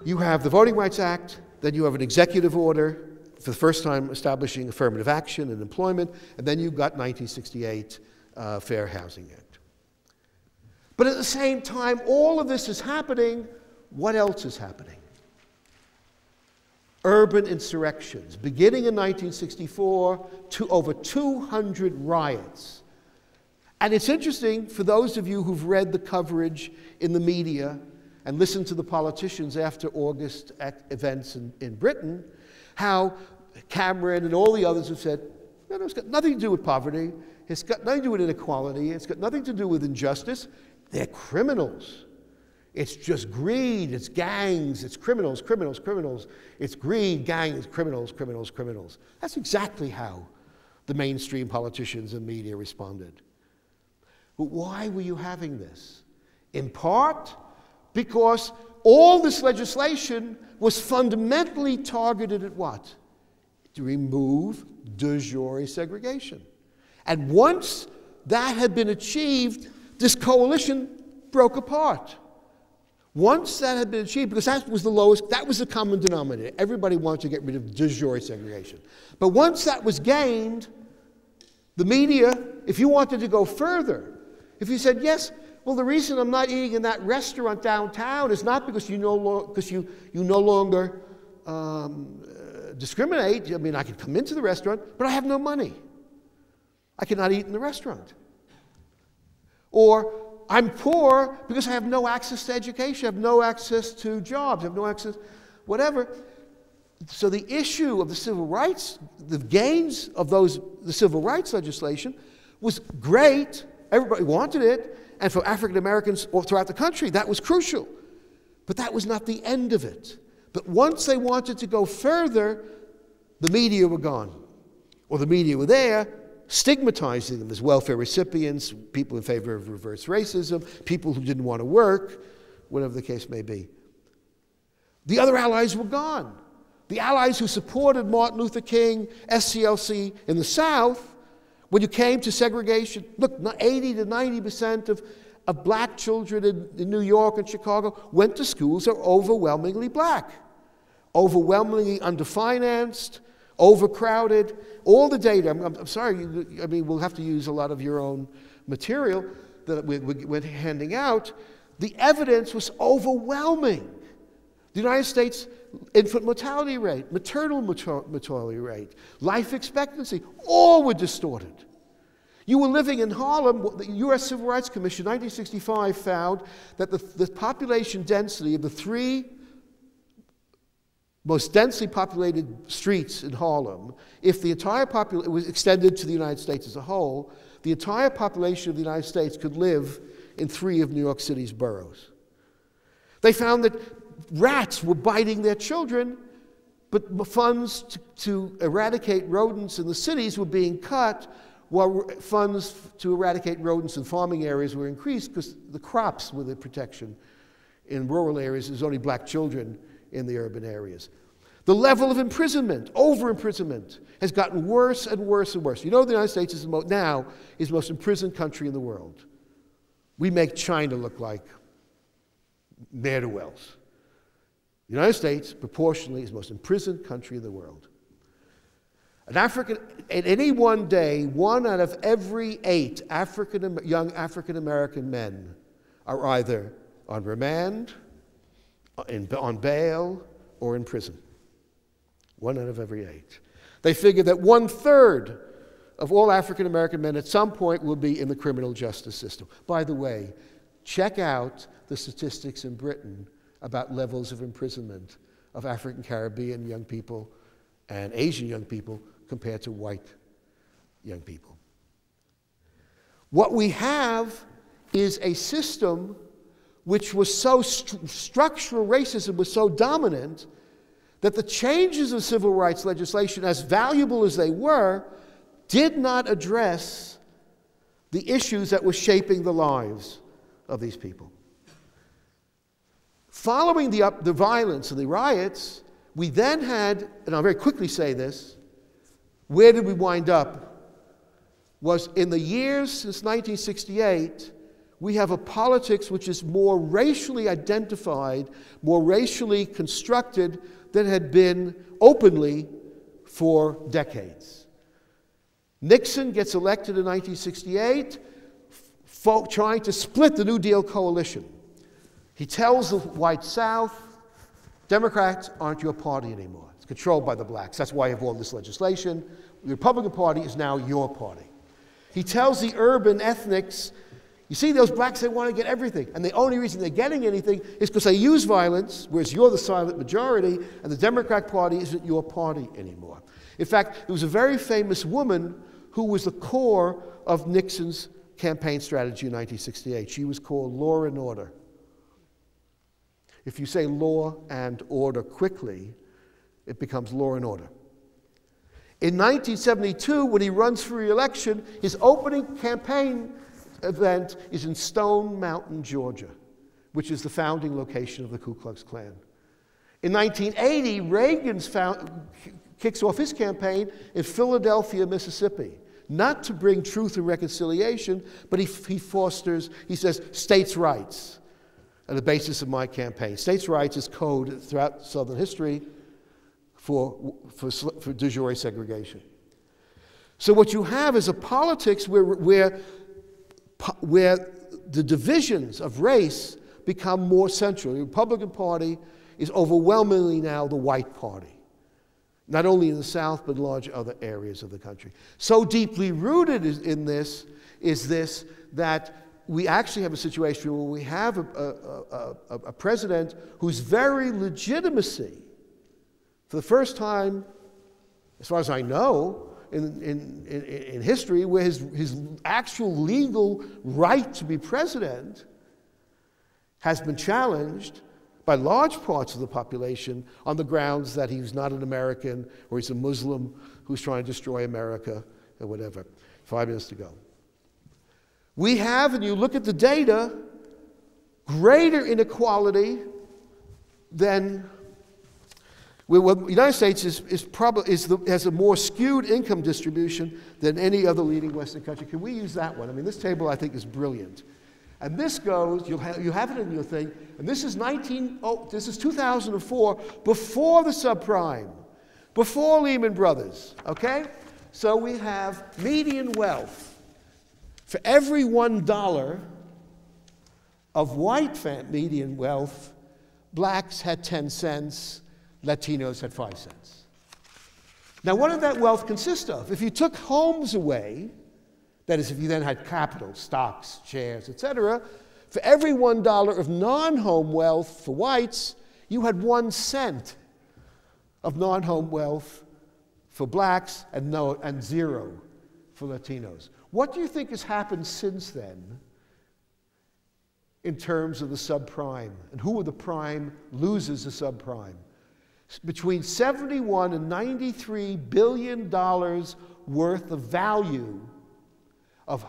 you have the Voting Rights Act, then you have an executive order for the first time establishing affirmative action and employment, and then you've got 1968 Fair Housing Act. But at the same time, all of this is happening. What else is happening? Urban insurrections, beginning in 1964, to over 200 riots. And it's interesting, for those of you who've read the coverage in the media and listened to the politicians after August events in Britain, how Cameron and all the others have said, no, it's got nothing to do with poverty, it's got nothing to do with inequality, it's got nothing to do with injustice. They're criminals. It's just greed, it's gangs, it's criminals, criminals, criminals. It's greed, gangs, criminals, criminals, criminals. That's exactly how the mainstream politicians and media responded. But why were you having this? In part, because all this legislation was fundamentally targeted at what? To remove de jure segregation. And once that had been achieved, this coalition broke apart. Once that had been achieved, because that was the lowest, that was the common denominator. Everybody wanted to get rid of de jure segregation. But once that was gained, the media, if you wanted to go further, if you said, yes, well, the reason I'm not eating in that restaurant downtown is not because you no longer discriminate. I mean, I can come into the restaurant, but I have no money. I cannot eat in the restaurant. Or I'm poor because I have no access to education, I have no access to jobs, I have no access, whatever. So the issue of the civil rights, the gains of the civil rights legislation was great. Everybody wanted it. And for African Americans all throughout the country, that was crucial. But that was not the end of it. But once they wanted to go further, the media were gone. Or the media were there, stigmatizing them as welfare recipients, people in favor of reverse racism, people who didn't want to work, whatever the case may be. The other allies were gone. The allies who supported Martin Luther King, SCLC in the South, when you came to segregation, look, 80 to 90% of black children in New York and Chicago went to schools that were overwhelmingly black, overwhelmingly underfinanced, overcrowded. All the data, I'm sorry, I mean, we'll have to use a lot of your own material that we're handing out. The evidence was overwhelming. The United States infant mortality rate, maternal mortality rate, life expectancy, all were distorted. You were living in Harlem. The U.S. Civil Rights Commission, 1965, found that the population density of the three most densely populated streets in Harlem, if the entire population was extended to the United States as a whole, the entire population of the United States could live in 3 of New York City's boroughs. They found that rats were biting their children, but funds to eradicate rodents in the cities were being cut, while funds to eradicate rodents in farming areas were increased because the crops were the protection. In rural areas, there's only black children in the urban areas. The level of imprisonment, over-imprisonment, has gotten worse and worse and worse. You know the United States is now the most imprisoned country in the world. We make China look like ne'er-do-wells. The United States, proportionally, is the most imprisoned country in the world. At any one day, 1 out of every 8 young African-American men are either on remand, on bail, or in prison. 1 out of every 8. They figure that 1/3 of all African-American men at some point will be in the criminal justice system. By the way, check out the statistics in Britain about levels of imprisonment of African Caribbean young people and Asian young people compared to white young people. What we have is a system which was so structural racism was so dominant that the changes of civil rights legislation, as valuable as they were, did not address the issues that were shaping the lives of these people. Following the violence and the riots, we then had, and I'll very quickly say this, where did we wind up? Was in the years since 1968, we have a politics which is more racially identified, more racially constructed than had been openly for decades. Nixon gets elected in 1968, trying to split the New Deal coalition. He tells the white South, Democrats aren't your party anymore. It's controlled by the blacks. That's why you have all this legislation. The Republican Party is now your party. He tells the urban ethnics, you see those blacks, they want to get everything. And the only reason they're getting anything is because they use violence, whereas you're the silent majority, and the Democratic Party isn't your party anymore. In fact, there was a very famous woman who was the core of Nixon's campaign strategy in 1968. She was called Law and Order. If you say law and order quickly, it becomes law and order. In 1972, when he runs for re-election, his opening campaign event is in Stone Mountain, Georgia, which is the founding location of the Ku Klux Klan. In 1980, Reagan kicks off his campaign in Philadelphia, Mississippi, not to bring truth and reconciliation, but he says, states' rights are the basis of my campaign. States' rights is code throughout Southern history for de jure segregation. So what you have is a politics where the divisions of race become more central. The Republican Party is overwhelmingly now the white party, not only in the South, but large other areas of the country. So deeply rooted in this is this that we actually have a situation where we have a president whose very legitimacy, for the first time, as far as I know, in history, where his actual legal right to be president has been challenged by large parts of the population on the grounds that he's not an American or he's a Muslim who's trying to destroy America or whatever. 5 minutes to go. We have, and you look at the data, greater inequality than the United States has a more skewed income distribution than any other leading Western country. Can we use that one? I mean, this table I think is brilliant. And this goes, you have it in your thing, and this is 2004, before the subprime, before Lehman Brothers, okay? So we have median wealth. For every $1 of white median wealth, blacks had 10 cents, Latinos had 5 cents. Now, what did that wealth consist of? If you took homes away, that is, if you then had capital, stocks, shares, etc., for every $1 of non-home wealth for whites, you had 1 cent of non-home wealth for blacks and 0 for Latinos. What do you think has happened since then in terms of the subprime? And who are the prime losers of subprime? Between $71 and $93 billion worth of value of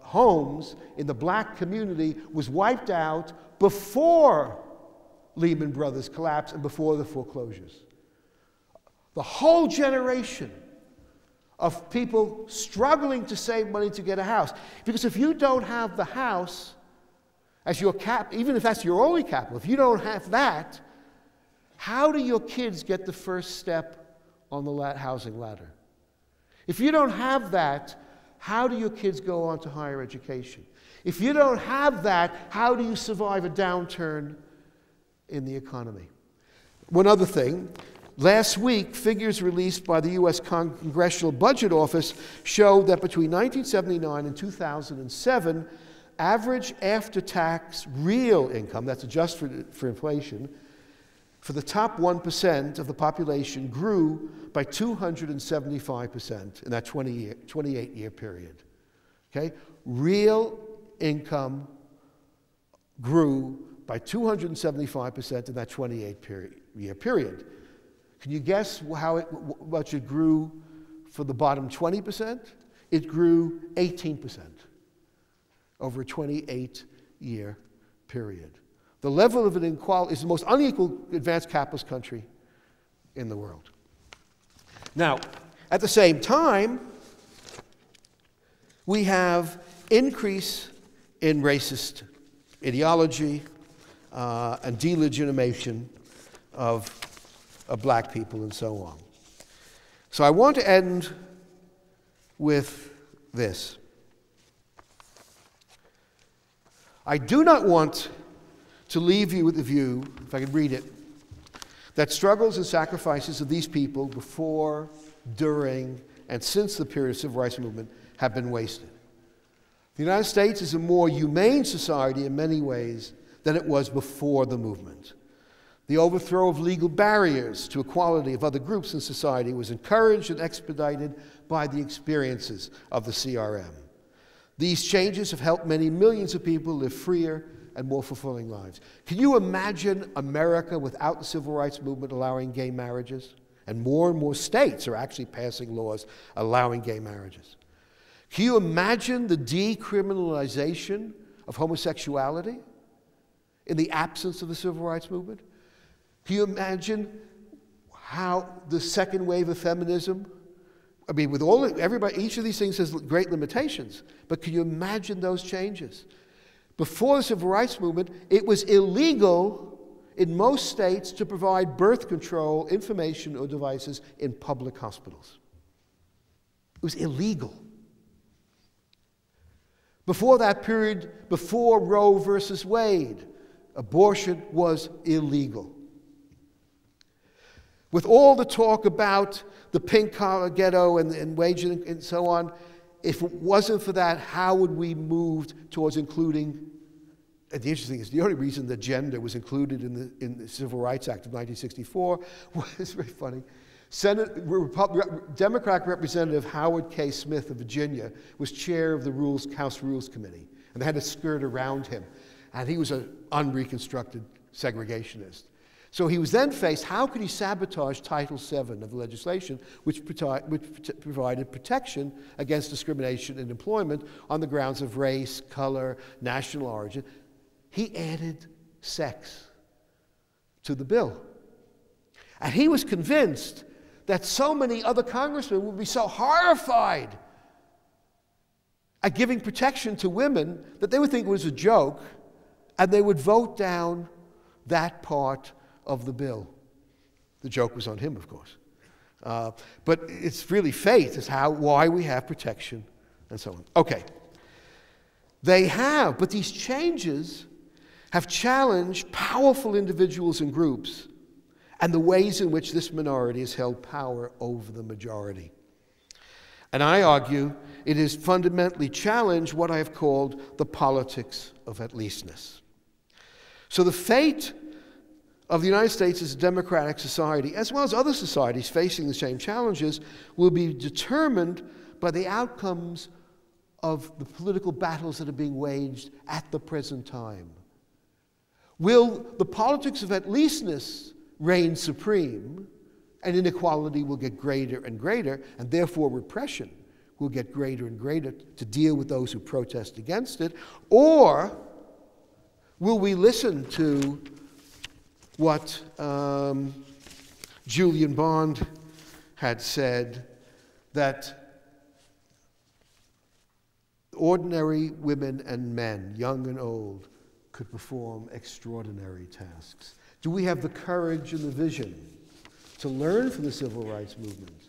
homes in the black community was wiped out before Lehman Brothers collapse and before the foreclosures. The whole generation of people struggling to save money to get a house. Because if you don't have the house as your cap, even if that's your only capital, if you don't have that, how do your kids get the first step on the housing ladder? If you don't have that, how do your kids go on to higher education? If you don't have that, how do you survive a downturn in the economy? One other thing. Last week, figures released by the U.S. Congressional Budget Office showed that between 1979 and 2007, average after-tax real income, that's adjusted for inflation, for the top 1% of the population grew by 275% in that 28-year period. Okay? Real income grew by 275% in that 28-year period. Can you guess how much it grew for the bottom 20%? It grew 18% over a 28-year period. The level of inequality is the most unequal advanced capitalist country in the world. Now, at the same time, we have increase in racist ideology and delegitimation of black people and so on. So I want to end with this. I do not want to leave you with the view, if I could read it, that struggles and sacrifices of these people before, during, and since the period of the Civil Rights Movement have been wasted. The United States is a more humane society in many ways than it was before the movement. The overthrow of legal barriers to equality of other groups in society was encouraged and expedited by the experiences of the CRM. These changes have helped many millions of people live freer and more fulfilling lives. Can you imagine America without the Civil Rights Movement allowing gay marriages? And more states are actually passing laws allowing gay marriages. Can you imagine the decriminalization of homosexuality in the absence of the Civil Rights Movement? Can you imagine how the second wave of feminism, I mean, with everybody, each of these things has great limitations, but can you imagine those changes? Before the Civil Rights Movement, it was illegal in most states to provide birth control information or devices in public hospitals. It was illegal. Before that period, before Roe versus Wade, abortion was illegal. With all the talk about the pink-collar ghetto and wages and so on, if it wasn't for that, how would we move towards including, and the interesting thing is the only reason that gender was included in the Civil Rights Act of 1964 was very funny. Democratic Representative Howard K. Smith of Virginia was chair of the House Rules Committee, and they had a skirt around him, and he was an unreconstructed segregationist. So he was then faced, how could he sabotage Title VII of the legislation, which provided protection against discrimination in employment on the grounds of race, color, national origin? He added sex to the bill. And he was convinced that so many other congressmen would be so horrified at giving protection to women that they would think it was a joke, and they would vote down that part of the bill. The joke was on him, of course. But it's really faith is why we have protection and so on. Okay. But these changes have challenged powerful individuals and groups and the ways in which this minority has held power over the majority. And I argue it has fundamentally challenged what I have called the politics of at leastness. So the fate of the United States as a democratic society, as well as other societies facing the same challenges, will be determined by the outcomes of the political battles that are being waged at the present time. Will the politics of at leastness reign supreme, and inequality will get greater and greater, and therefore repression will get greater and greater to deal with those who protest against it? Or will we listen to what Julian Bond had said, that ordinary women and men, young and old, could perform extraordinary tasks? Do we have the courage and the vision to learn from the Civil Rights Movement,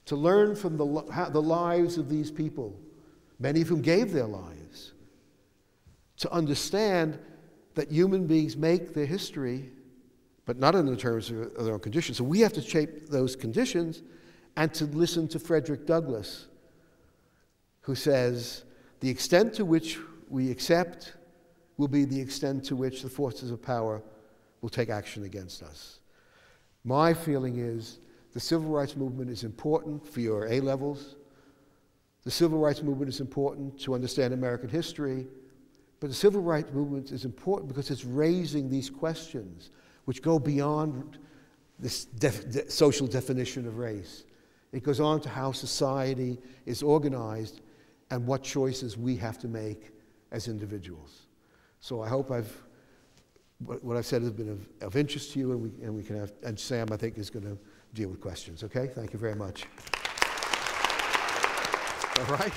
to learn from the lives of these people, many of whom gave their lives, to understand that human beings make their history, but not in the terms of their own conditions? So we have to shape those conditions, and to listen to Frederick Douglass, who says, the extent to which we accept will be the extent to which the forces of power will take action against us. My feeling is the Civil Rights Movement is important for your A-levels. The Civil Rights Movement is important to understand American history. But the Civil Rights Movement is important because it's raising these questions which go beyond this social definition of race. It goes on to how society is organized and what choices we have to make as individuals. So I hope what I've said has been of interest to you, and we can have, and Sam, I think, is going to deal with questions. Okay? Thank you very much. All right.